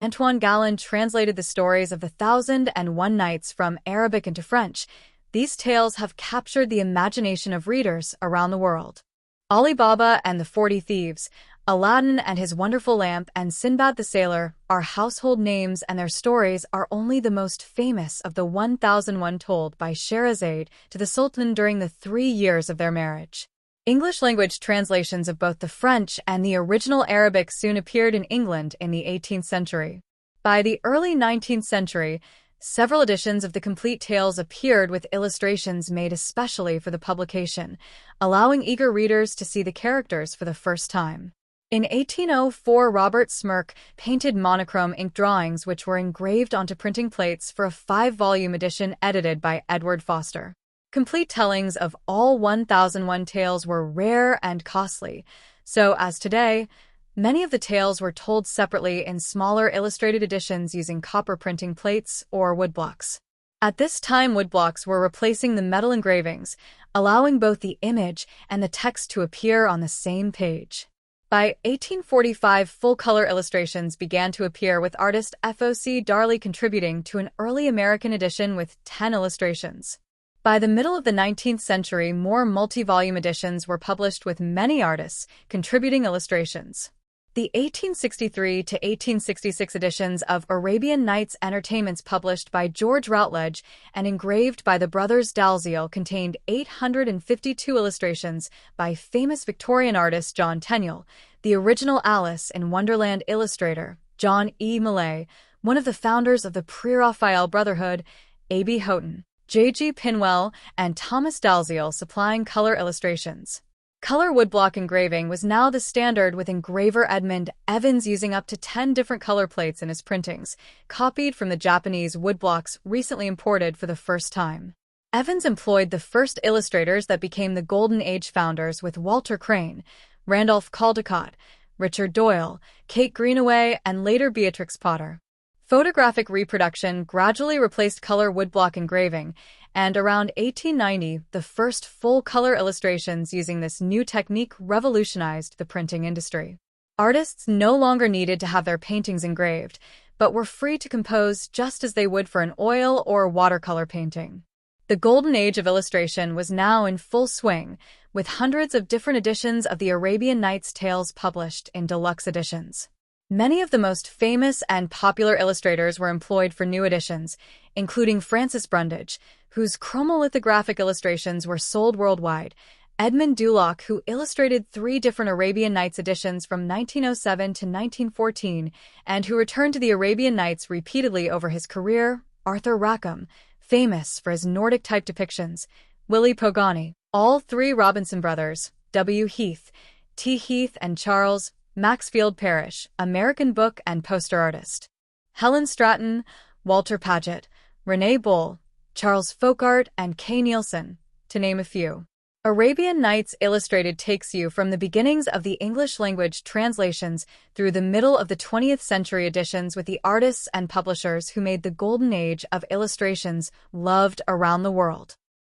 Antoine Galland translated the stories of the Thousand and One Nights from Arabic into French. These tales have captured the imagination of readers around the world. Ali Baba and the 40 Thieves, Aladdin and His Wonderful Lamp, and Sinbad the Sailor are household names, and their stories are only the most famous of the 1001 told by Scheherazade to the Sultan during the 3 years of their marriage. English-language translations of both the French and the original Arabic soon appeared in England in the 18th century. By the early 19th century, several editions of the complete tales appeared with illustrations made especially for the publication, allowing eager readers to see the characters for the first time. In 1804, Robert Smirke painted monochrome ink drawings which were engraved onto printing plates for a 5-volume edition edited by Edward Foster. Complete tellings of all 1001 tales were rare and costly, so as today, many of the tales were told separately in smaller illustrated editions using copper printing plates or woodblocks. At this time, woodblocks were replacing the metal engravings, allowing both the image and the text to appear on the same page. By 1845, full-color illustrations began to appear, with artist F.O.C. Darley contributing to an early American edition with 10 illustrations. By the middle of the 19th century, more multi-volume editions were published with many artists contributing illustrations. The 1863 to 1866 editions of Arabian Nights Entertainments, published by George Routledge and engraved by the brothers Dalziel, contained 852 illustrations by famous Victorian artist John Tenniel, the original Alice in Wonderland illustrator, John E. Millay, one of the founders of the Pre-Raphael Brotherhood, A.B. Houghton, J.G. Pinwell, and Thomas Dalziel supplying color illustrations. Color woodblock engraving was now the standard, with engraver Edmund Evans using up to 10 different color plates in his printings, copied from the Japanese woodblocks recently imported for the first time. Evans employed the first illustrators that became the Golden Age founders, with Walter Crane, Randolph Caldecott, Richard Doyle, Kate Greenaway, and later Beatrix Potter. Photographic reproduction gradually replaced color woodblock engraving, and around 1890, the first full-color illustrations using this new technique revolutionized the printing industry. Artists no longer needed to have their paintings engraved, but were free to compose just as they would for an oil or watercolor painting. The golden age of illustration was now in full swing, with hundreds of different editions of the Arabian Nights tales published in deluxe editions. Many of the most famous and popular illustrators were employed for new editions, including Frances Brundage, whose chromolithographic illustrations were sold worldwide, Edmund Dulac, who illustrated 3 different Arabian Nights editions from 1907 to 1914, and who returned to the Arabian Nights repeatedly over his career, Arthur Rackham, famous for his Nordic-type depictions, Willy Pogany, all 3 Robinson brothers, W. Heath, T. Heath and Charles, Maxfield Parrish, American book and poster artist, Helen Stratton, Walter Paget, Rene Bull, Charles Folkard and Kay Neilsen, to name a few. Arabian Nights Illustrated takes you from the beginnings of the English-language translations through the middle of the 20th century editions, with the artists and publishers who made the golden age of illustrations loved around the world.